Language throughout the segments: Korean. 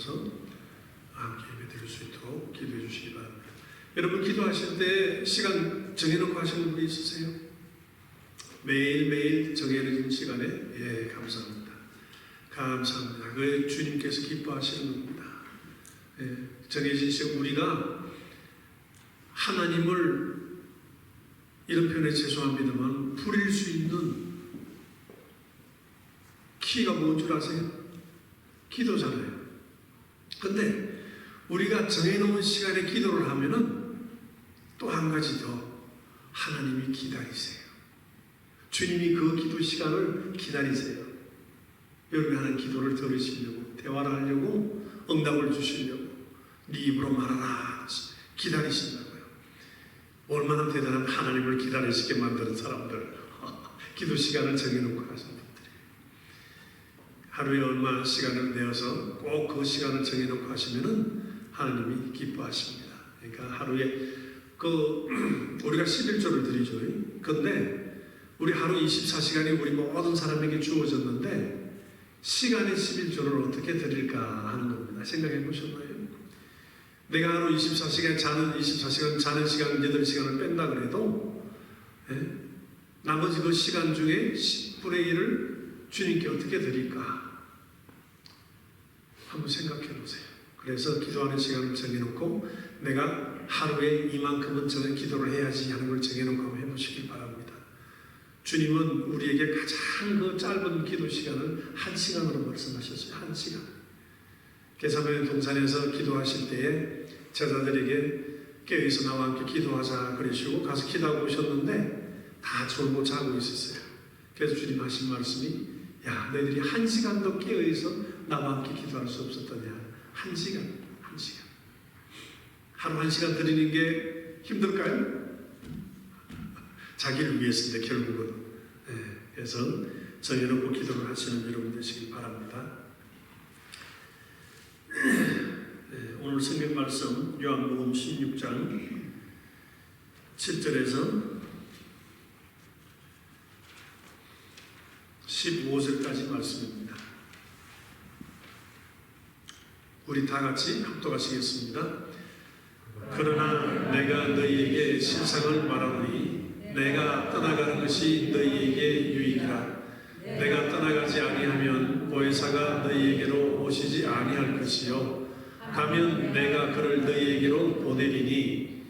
나눠서 함께 예배드릴 수 있도록 기도해 주시기 바랍니다. 여러분 기도하실 때 시간 정해놓고 하시는 분이 있으세요? 매일매일 정해진 시간에 예, 감사합니다. 감사합니다. 그 주님께서 기뻐하시는 겁니다. 예, 정해진 시간 우리가 하나님을 이런 표현에 죄송합니다만 부릴 수 있는 키가 뭔 줄 아세요? 기도잖아요. 근데 우리가 정해놓은 시간에 기도를 하면은 또 한 가지 더 하나님이 기다리세요. 주님이 그 기도 시간을 기다리세요. 여러분이 하는 기도를 들으시려고, 대화를 하려고, 응답을 주시려고 네 입으로 말하라 기다리신다고요. 얼마나 대단한 하나님을 기다리시게 만드는 사람들, 기도 시간을 정해놓고 하신 분들이 하루에 얼마나 시간을 내어서 꼭 그 시간을 정해놓고 하시면은 하나님이 기뻐하십니다. 그러니까 하루에 우리가 11조를 드리죠. 근데 우리 하루 24시간이 우리 모든 사람에게 주어졌는데 시간의 11조를 어떻게 드릴까 하는 겁니다. 생각해 보셨나요? 내가 하루 24시간 자는 시간 8시간을 뺀다 그래도 나머지 그 시간 중에 10분의 1을 주님께 어떻게 드릴까 한번 생각해 보세요. 그래서 기도하는 시간을 정해놓고 내가 하루에 이만큼은 저는 기도를 해야지 하는 걸 정해놓고 한번 해보시길 바랍니다. 주님은 우리에게 가장 그 짧은 기도 시간을 1시간으로 말씀하셨어요. 1시간. 게사노의 동산에서 기도하실 때에 제자들에게 깨어서 나와 함께 기도하자 그러시고 가서 기도하고 오셨는데 다 졸고 자고 있었어요. 그래서 주님 하신 말씀이 야 너희들이 1시간도 깨어서 나와 함께 기도할 수 없었더냐. 1시간. 하루 1시간 드리는 게 힘들까요? 자기를 위해서인데 결국은. 그래서 정해놓고 기도를 하시는 여러분 되시길 바랍니다. 오늘 성경 말씀 요한복음 16장 7절에서 15절까지 말씀입니다. 우리 다 같이 합독하시겠습니다. 그러나 내가 너희에게 실상을 말하노니 내가 떠나가는 것이 너희에게 유익이라. 내가 떠나가지 아니하면 보혜사가 너희에게로 오시지 아니할 것이요 가면 내가 그를 너희에게로 보내리니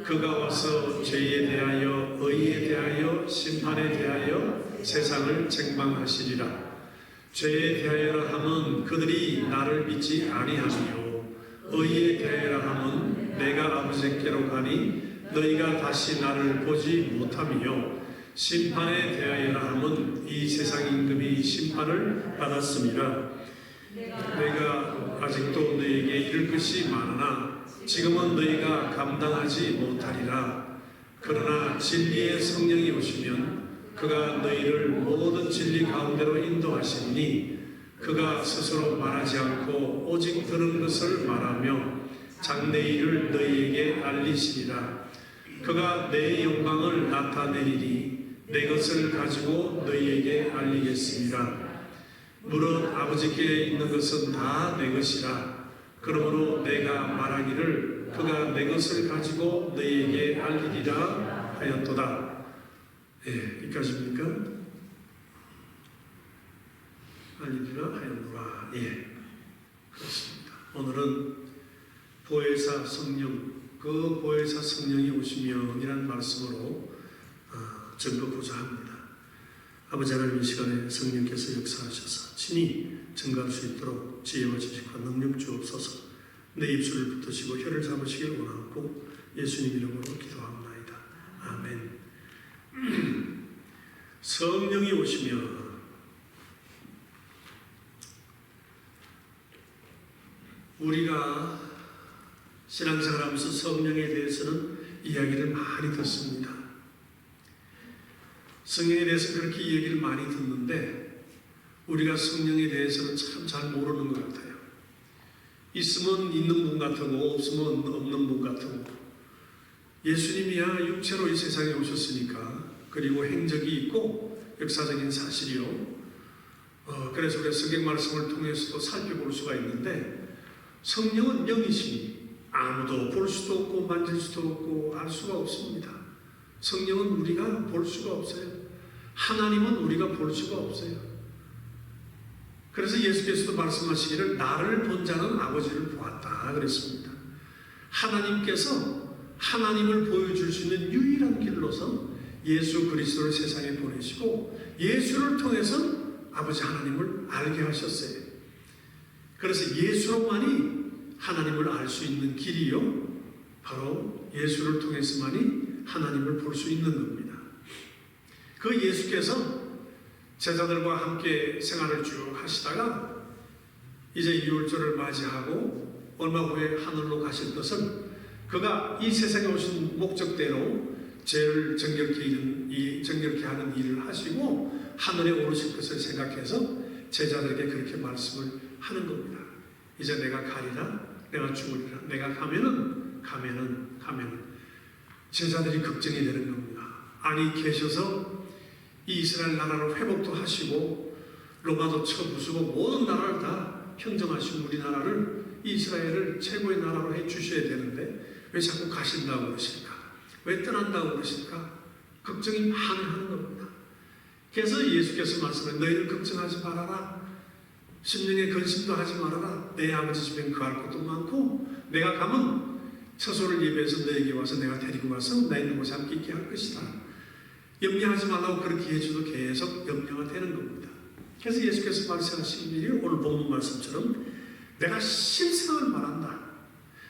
그가 와서 죄에 대하여 의에 대하여 심판에 대하여 세상을 책망하시리라. 죄에 대하여라 함은 그들이 나를 믿지 아니하며 의에 대하여라 함은 내가 아버지께로 가니 너희가 다시 나를 보지 못하며 심판에 대하여라 함은 이 세상 임금이 심판을 받았음이라. 내가 아직도 너희에게 이를 것이 많으나 지금은 너희가 감당하지 못하리라. 그러나 진리의 성령이 오시면 그가 너희를 모든 진리 가운데로 인도하시니 그가 스스로 말하지 않고 오직 들은 것을 말하며 장래 일을 너희에게 알리시리라. 그가 내 영광을 나타내리니 내 것을 가지고 너희에게 알리겠습니다. 무릇 아버지께 있는 것은 다 내 것이라. 그러므로 내가 말하기를 그가 내 것을 가지고 너희에게 알리리라 하였도다. 여기까지입니까? 알리리라 하였노라. 그렇습니다. 오늘은 보혜사 성령, 그 보혜사 성령이 오시면 이라는 말씀으로 증거하고자 합니다. 아버지 하나님 이 시간에 성령께서 역사하셔서 친히 증거할 수 있도록 지혜와 지식과 능력 주옵소서. 내 입술을 붙드시고 혀를 잡으시길 원하고 예수님 이름으로 기도합니다. 아멘. 성령이 오시면 우리가 신앙생활하면서 성령에 대해서는 이야기를 많이 듣습니다. 성령에 대해서 그렇게 이야기를 많이 듣는데 우리가 성령에 대해서는 참 잘 모르는 것 같아요. 있으면 있는 분 같고 없으면 없는 분 같고 예수님이야 육체로 이 세상에 오셨으니까 그리고 행적이 있고 역사적인 사실이요. 그래서 우리가 성경 말씀을 통해서도 살펴볼 수가 있는데 성령은 영이시니 아무도 볼 수도 없고 만질 수도 없고 알 수가 없습니다. 성령은 우리가 볼 수가 없어요. 하나님은 우리가 볼 수가 없어요. 그래서 예수께서도 말씀하시기를 나를 본 자는 아버지를 보았다 그랬습니다. 하나님께서 하나님을 보여줄 수 있는 유일한 길로서 예수 그리스도를 세상에 보내시고 예수를 통해서 아버지 하나님을 알게 하셨어요. 그래서 예수로만이 하나님을 알 수 있는 길이요, 바로 예수를 통해서만이 하나님을 볼 수 있는 겁니다. 그 예수께서 제자들과 함께 생활을 쭉 하시다가 이제 유월절을 맞이하고 얼마 후에 하늘로 가실 것을 그가 이 세상에 오신 목적대로 죄를 정결케 하는 일을 하시고 하늘에 오르실 것을 생각해서 제자들에게 그렇게 말씀을 하는 겁니다. 이제 내가 가리라, 내가 죽으리라, 내가 가면은 제자들이 걱정이 되는 겁니다. 아니 계셔서 이 이스라엘 나라를 회복도 하시고 로마도 쳐부수고 모든 나라를 다 평정하시고 우리나라를 이스라엘을 최고의 나라로 해주셔야 되는데 왜 자꾸 가신다고 그러실까? 왜 떠난다고 그러실까? 걱정이 많이 하는 겁니다. 그래서 예수께서 말씀해 너희들 걱정하지 말아라. 심령의 근심도 하지 말아라. 내 아버지 집엔 거할 것도 많고 내가 가면 처소를 예배해서 너에게 와서 내가 데리고 와서 나 있는 곳에 함께 있게 할 것이다. 염려하지 말라고 그렇게 해줘도 계속 염려가 되는 겁니다. 그래서 예수께서 말씀하신 일이 오늘 본문 말씀처럼 내가 실상을 말한다.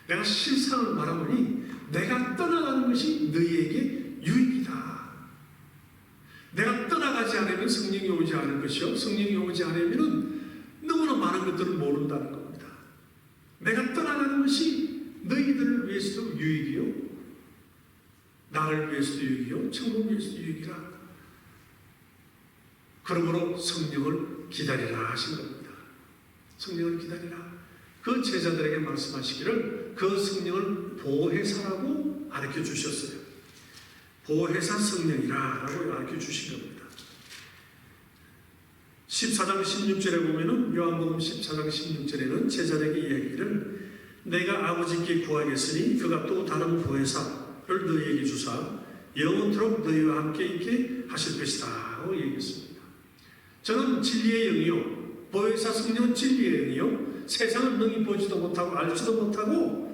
내가 실상을 말하오니 내가 떠나가는 것이 너희에게 유익이다. 내가 떠나가지 않으면 성령이 오지 않을 것이요, 성령이 오지 않으면 너무나 많은 것들을 모른다는 겁니다. 내가 떠나가는 것이 너희들을 위해서도 유익이요, 나를 위해서도 유익이요, 천국을 위해서도 유익이라. 그러므로 성령을 기다리라 하신 겁니다. 성령을 기다리라. 그 제자들에게 말씀하시기를 그 성령을 보혜사라고 가르쳐 주셨어요. 보혜사 성령이라고 가르쳐 주신 겁니다. 14장 16절에 보면은 요한복음 14장 16절에는 제자들에게 이야기를 내가 아버지께 구하겠으니 그가 또 다른 보혜사를 너희에게 주사 영원토록 너희와 함께 있게 하실 것이다 하고 얘기했습니다. 저는 진리의 영이요, 보혜사 성령은 진리의 영이요, 세상은 능히 보지도 못하고 알지도 못하고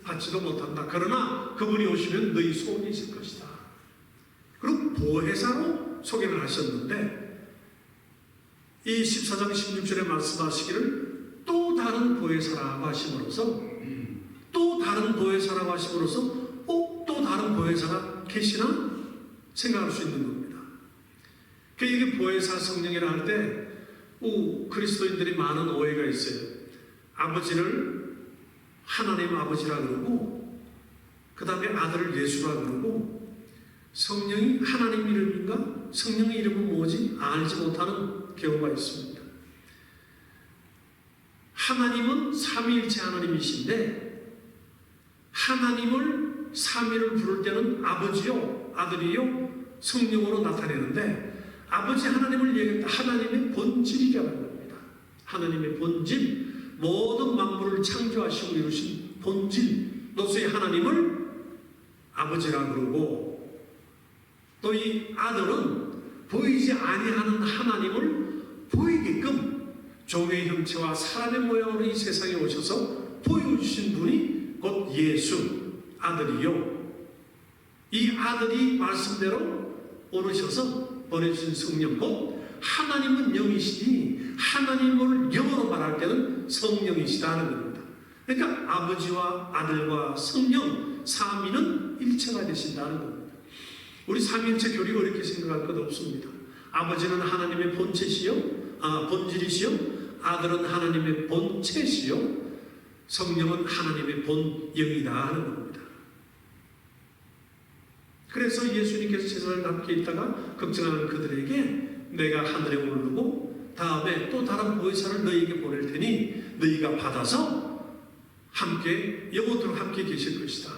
받지도 못한다. 그러나 그분이 오시면 너희 속에 있을 것이다. 그리고 보혜사로 소개를 하셨는데 이 14장 16절에 말씀하시기를 또 다른 보혜사라고 하심으로써 또 다른 보혜사라고 하심으로써 또 다른 보혜사가 계시나 생각할 수 있는 겁니다. 이게 보혜사 성령이라 할 때 그리스도인들이 많은 오해가 있어요. 아버지를 하나님 아버지라 그러고 그 다음에 아들을 예수라 그러고 성령이 하나님 이름인가? 성령의 이름은 뭐지? 알지 못하는 경우가 있습니다. 하나님은 삼위일체 하나님이신데 하나님을 삼위를 부를 때는 아버지요, 아들이요, 성령으로 나타내는데 아버지 하나님을 얘기할 때 하나님의 본질이라고 합니다. 하나님의 본질, 모든 만물을 창조하시고 이루신 본질로서의 하나님을 아버지라 그러고 또 이 아들은 보이지 아니하는 하나님을 보이게끔 종의 형체와 사람의 모양으로 이 세상에 오셔서 보여주신 분이 곧 예수 아들이요, 이 아들이 말씀대로 오르셔서 보내주신 성령, 곧 하나님은 영이시니 하나님을 영어로 말할 때는 성령이시다는 겁니다. 그러니까 아버지와 아들과 성령 삼위는 일체가 되신다는 겁니다. 우리 삼위일체 교리가 이렇게 생각할 것 없습니다. 아버지는 하나님의 본질이시요, 아들은 하나님의 본체시요, 성령은 하나님의 본영이다 하는 겁니다. 그래서 예수님께서 제자들과 함께 있다가 걱정하는 그들에게 내가 하늘에 오르고 다음에 또 다른 보혜사를 너희에게 보낼 테니 너희가 받아서 함께 영원토록 함께 계실 것이다.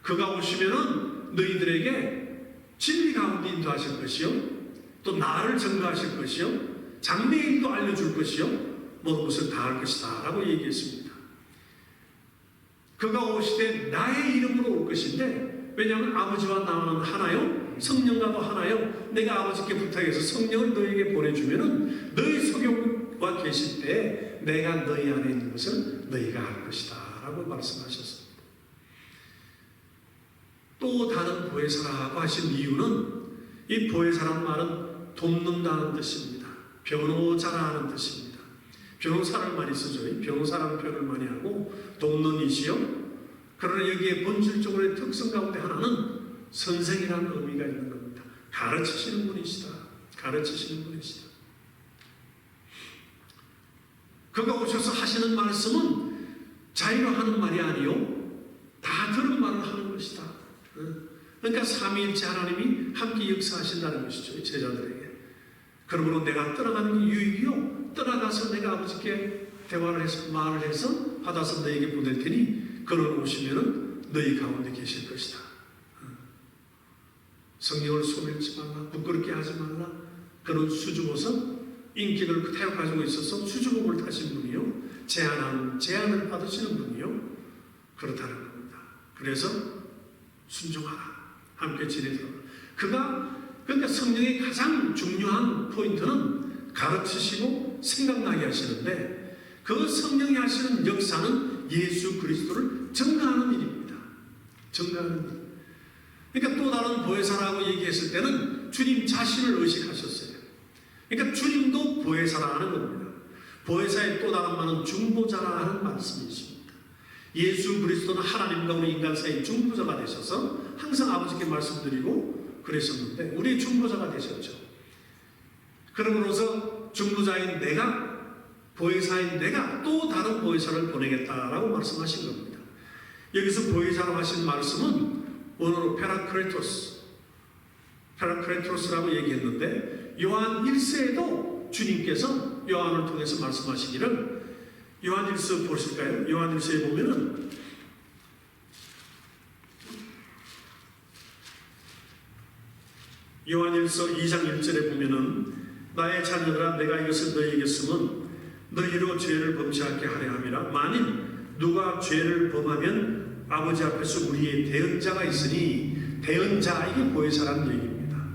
그가 오시면은 너희들에게 진리 가운데 인도하실 것이요, 또 나를 증거하실 것이요, 장래의 일도 알려줄 것이요, 모든 것을 다 할 것이다 라고 얘기했습니다. 그가 오시되 나의 이름으로 올 것인데, 왜냐하면 아버지와 나는 하나요, 성령과도 하나요. 내가 아버지께 부탁해서 성령을 너희에게 보내주면은 너희 소경과 계실 때 내가 너희 안에 있는 것을 너희가 알 것이다 라고 말씀하셨습니다. 또 다른 보혜사라고 하신 이유는, 이 보혜사란 말은 돕는다는 뜻입니다. 변호자라는 뜻입니다. 변호사를 많이 쓰죠. 변호사라는 표현을 많이 하고, 돕는 이시요. 그러나 여기에 본질적으로의 특성 가운데 하나는 선생이라는 의미가 있는 겁니다. 가르치시는 분이시다. 가르치시는 분이시다. 그가 오셔서 하시는 말씀은 자기가 하는 말이 아니요, 다 들은 말을 하는 것이다. 그러니까 삼위일체 하나님이 함께 역사하신다는 것이죠, 제자들에게. 그러므로 내가 떠나가는 게 유익이요, 떠나가서 내가 아버지께 대화를 해서 말을 해서 받아서 너에게 보낼 테니 그런 오시면은 너희 가운데 계실 것이다. 성령을 소멸치 말라, 부끄럽게 하지 말라. 그런 수줍어서 인격을 그대로 가지고 있어서 수줍음을 타신 분이요, 제안을 받으시는 분이요, 그렇다는 겁니다. 그래서 순종하라, 함께 지내도록. 그러니까 성령의 가장 중요한 포인트는 가르치시고 생각나게 하시는데, 그 성령이 하시는 역사는 예수 그리스도를 증거하는 일입니다. 증거하는 일. 그러니까 또 다른 보혜사라고 얘기했을 때는 주님 자신을 의식하셨어요. 그러니까 주님도 보혜사라는 겁니다. 보혜사의 또 다른 말은 중보자라는 말씀이십니다. 예수 그리스도는 하나님과 우리 인간 사이의 중보자가 되셔서 항상 아버지께 말씀드리고 그러셨는데, 우리의 중보자가 되셨죠. 그러므로서 중보자인 내가, 보혜사인 내가 또 다른 보혜사를 보내겠다라고 말씀하신 겁니다. 여기서 보혜사라고 하신 말씀은 원어로 페라크레토스라고 얘기했는데, 요한 1세에도 주님께서 요한을 통해서 말씀하시기를, 요한 1서 보실까요? 요한 1서에 보면은 요한 1서 2장 1절에 보면은 나의 자녀들아, 내가 이것을 너희에게 쓰면 너희로 죄를 범치 않게 하려 함이라. 만일 누가 죄를 범하면 아버지 앞에서 우리의 대언자가 있으니, 대언자, 이게 보혜사라는 얘기입니다.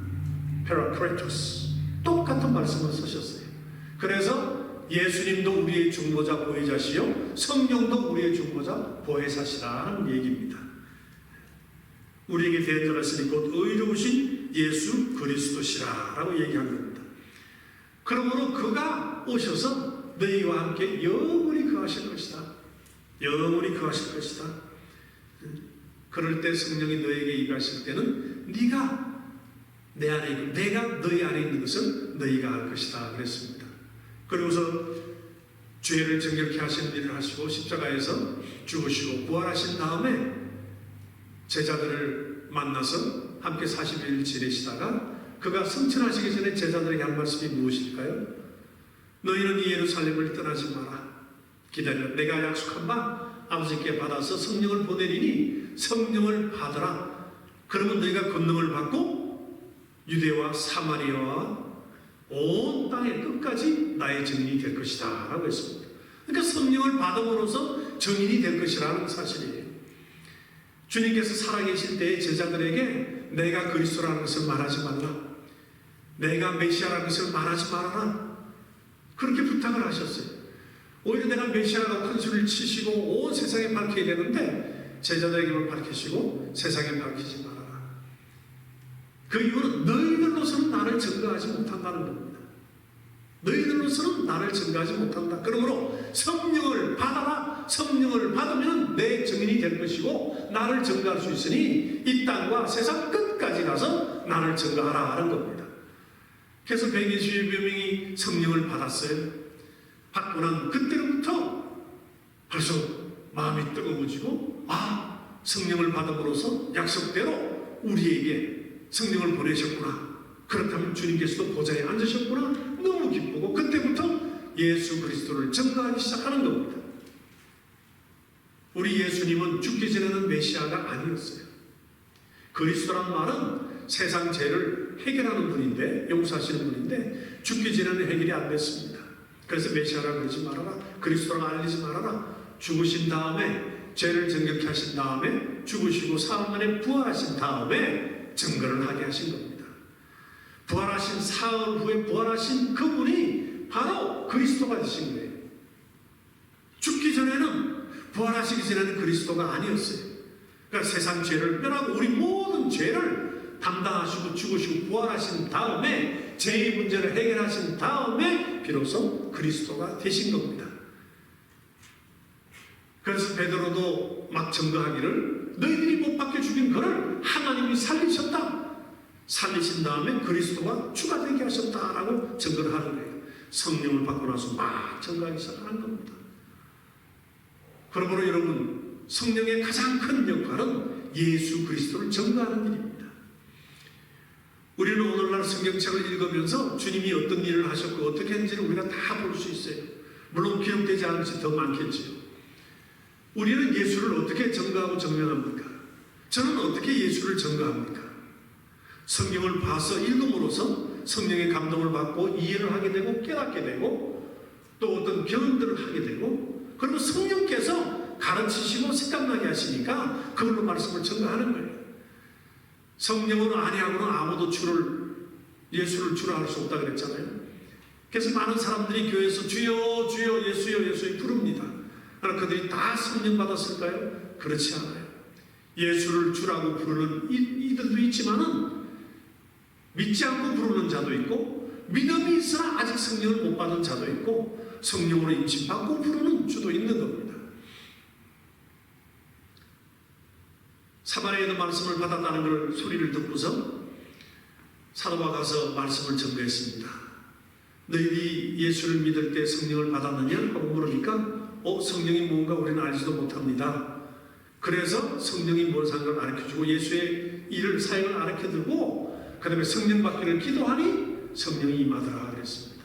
페라크레토스, 똑같은 말씀을 쓰셨어요. 그래서 예수님도 우리의 중보자 보혜자시요, 성령도 우리의 중보자 보혜사시라는 얘기입니다. 우리에게 대언자가 있으니 곧 의로우신 예수 그리스도시라라고 얘기한 겁니다. 그러므로 그가 오셔서 너희와 함께 영원히 거하실 것이다. 영원히 거하실 것이다. 그럴 때 성령이 너에게 임하실 때는 네가 내 안에 있고 내가 너희 안에 있는 것을 너희가 알 것이다 그랬습니다. 그리고서 죄를 정결케 하시는 일을 하시고 십자가에서 죽으시고 부활하신 다음에 제자들을 만나서 함께 40일 지내시다가 그가 승천하시기 전에 제자들에게 한 말씀이 무엇일까요? 너희는 이 예루살렘을 떠나지 마라. 기다려. 내가 약속한 바 아버지께 받아서 성령을 보내리니 성령을 받으라. 그러면 너희가 권능을 받고 유대와 사마리아와 온 땅의 끝까지 나의 증인이 될 것이다 라고 했습니다. 그러니까 성령을 받음으로써 증인이 될 것이라는 사실이에요. 주님께서 살아계실 때에 제자들에게 내가 그리스도라는 것을 말하지 말라, 내가 메시아라는 것을 말하지 말아라, 그렇게 부탁을 하셨어요. 오히려 내가 메시아라고 큰 소리를 치시고 온 세상에 밝혀야 되는데 제자들에게만 밝히시고 세상에 밝히지 말아라. 그 이유는 너희들로서는 나를 증거하지 못한다는 겁니다. 너희들로서는 나를 증거하지 못한다. 그러므로 성령을 받아라. 성령을 받으면 내 증인이 될 것이고 나를 증거할 수 있으니 이 땅과 세상 끝까지 가서 나를 증거하라 하는 겁니다. 그래서 120여 명이 성령을 받았어요. 받고 난 그때부터 벌써 마음이 뜨거워지고 성령을 받음으로써 약속대로 우리에게 성령을 보내셨구나. 그렇다면 주님께서도 보좌에 앉으셨구나. 너무 기쁘고 그때부터 예수 그리스도를 증거하기 시작하는 겁니다. 우리 예수님은 죽기 전에는 메시아가 아니었어요. 그리스도란 말은 세상 죄를 해결하는 분인데, 용서하시는 분인데 죽기 전에는 해결이 안 됐습니다. 그래서 메시아라고 그러지 말아라, 그리스도라고 알리지 말아라. 죽으신 다음에 죄를 정결케 하신 다음에 죽으시고 사흘 만에 부활하신 다음에 증거를 하게 하신 겁니다. 부활하신 사흘 후에 부활하신 그분이 바로 그리스도가 되신 거예요. 죽기 전에는, 부활하시기 전에는 그리스도가 아니었어요. 그러니까 세상 죄를 멸하고 우리 모든 죄를 담당하시고 죽으시고 부활하신 다음에 죄의 문제를 해결하신 다음에 비로소 그리스도가 되신 겁니다. 그래서 베드로도 막 증거하기를 너희들이 못 박혀 죽인 그를 하나님이 살리셨다. 살리신 다음에 그리스도가 추가되게 하셨다라고 증거를 하는 거예요. 성령을 받고 나서 막 증거하기 시작하는 겁니다. 그러므로 여러분, 성령의 가장 큰 역할은 예수 그리스도를 증거하는 일입니다. 우리는 오늘날 성경책을 읽으면서 주님이 어떤 일을 하셨고 어떻게 했는지를 우리가 다 볼 수 있어요. 물론 기록되지 않을지 더 많겠지요. 우리는 예수를 어떻게 증거하고 증명합니까? 저는 어떻게 예수를 증거합니까? 성경을 봐서 읽음으로써 성령의 감동을 받고 이해를 하게 되고 깨닫게 되고 또 어떤 경험들을 하게 되고 그리고 성령께서 가르치시고 생각나게 하시니까 그걸로 말씀을 증거하는 거예요. 성령으로 아니하고는 아무도 예수를 주라 할 수 없다 그랬잖아요. 그래서 많은 사람들이 교회에서 주여 주여 예수여 예수여 부릅니다. 그러나 그들이 다 성령 받았을까요? 그렇지 않아요. 예수를 주라고 부르는 이들도 있지만은 믿지 않고 부르는 자도 있고 믿음이 있으나 아직 성령을 못 받은 자도 있고 성령으로 인침받고 부르는 주도 있는 겁니다. 사마리아에도 말씀을 받았다는 걸 소리를 듣고서 사도가 가서 말씀을 전거했습니다. 너희들이 예수를 믿을 때 성령을 받았느냐? 하고 물으니까 성령이 뭔가 우리는 알지도 못합니다. 그래서 성령이 뭔 상관을 가르쳐주고 예수의 일을 사역을 가르쳐주고 그 다음에 성령 받기를 기도하니 성령이 임하더라 그랬습니다.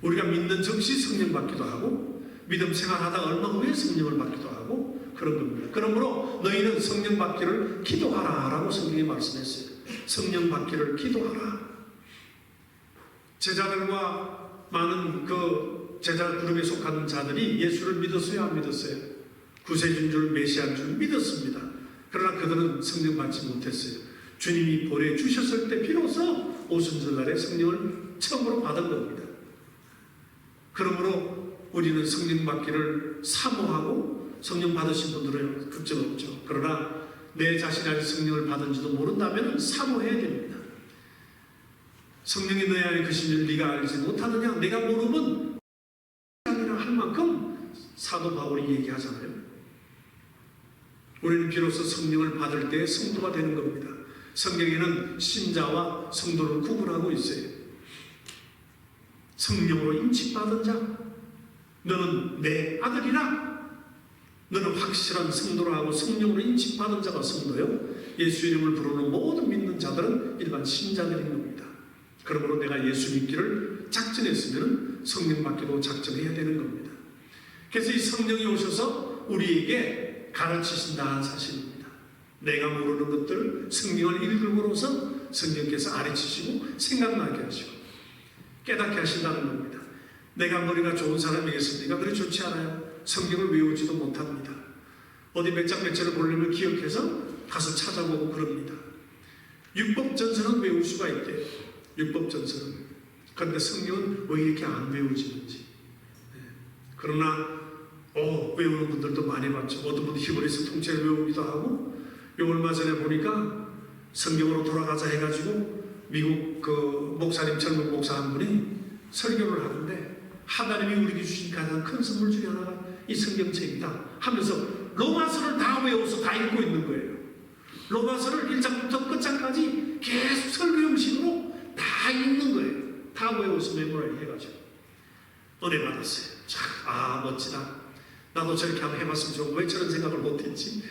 우리가 믿는 즉시 성령 받기도 하고 믿음 생활하다 얼마 후에 성령을 받기도 하고 그런 겁니다. 그러므로 너희는 성령 받기를 기도하라 라고 성경이 말씀했어요. 성령 받기를 기도하라. 제자들과 많은 그 제자 그룹에 속하는 자들이 예수를 믿었어요? 안 믿었어요? 구세주인 줄 메시아인 줄 믿었습니다. 그러나 그들은 성령 받지 못했어요. 주님이 보내주셨을 때 비로소 오순절날에 성령을 처음으로 받은 겁니다. 그러므로 우리는 성령 받기를 사모하고 성령 받으신 분들은 걱정 없죠. 그러나 내 자신이 아직 성령을 받은지도 모른다면 사모해야 됩니다. 성령이 너희 안에 계신 줄 네가 알지 못하느냐? 내가 모르면 아니라 할 만큼 사도 바울이 얘기하잖아요. 우리는 비로소 성령을 받을 때 성도가 되는 겁니다. 성경에는 신자와 성도를 구분하고 있어요. 성령으로 인침받은 자, 너는 내 아들이라. 너는 확실한 성도로 하고 성령으로 인침받은 자가 성도요. 예수 이름을 부르는 모든 믿는 자들은 일반 신자들인 겁니다. 그러므로 내가 예수 믿기를 작정했으면 성령 받기도 작정해야 되는 겁니다. 그래서 이 성령이 오셔서 우리에게 가르치신다는 사실입니다. 내가 모르는 것들 성경을 읽음으로써 성령께서 가르치시고 생각나게 하시고 깨닫게 하신다는 겁니다. 내가 머리가 좋은 사람이겠습니까? 그래 좋지 않아요. 성경을 외우지도 못합니다. 어디 몇 장 몇 절을 보려면 기억해서 가서 찾아보고 그럽니다. 율법전서는 외울 수가 있대요. 율법전서는. 그런데 성경은 왜 이렇게 안 외워지는지. 그러나 외우는 분들도 많이 봤죠. 어떤 분들 히브리서 통째로 외우기도 하고 요 얼마 전에 보니까 성경으로 돌아가자 해가지고 미국 그 목사님 젊은 목사 한 분이 설교를 하는데 하나님이 우리에게 주신 가장 큰 선물 중에 하나가 이 성경책이다 하면서 로마서를 다 외워서 다 읽고 있는 거예요. 로마서를 1장부터 끝장까지 계속 설교 형식으로 다 읽는 거예요. 다 외워서 메모를 해가지고 은혜 받았어요. 멋지다. 나도 저렇게 한번 해봤으면 좋고 왜 저런 생각을 못했지?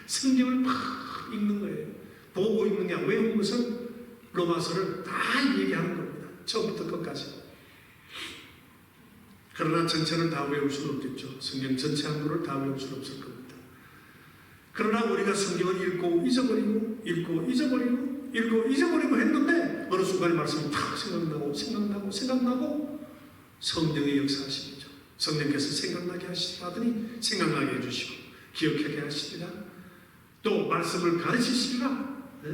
성경을 막 읽는 거예요. 보고 읽는 게 아니라 외운 것을 로마서를 다 얘기하는 겁니다. 처음부터 끝까지. 그러나 전체를 다 외울 수는 없겠죠. 성경 전체 한부를 다 외울 수는 없을 겁니다. 그러나 우리가 성경을 읽고 잊어버리고 읽고 잊어버리고 읽고 잊어버리고 했는데 어느 순간에 말씀이 탁 생각나고 성령의 역사하시죠. 성령께서 생각나게 하시더니 생각나게 해주시고 기억하게 하시리라. 또 말씀을 가르치시리라. 예?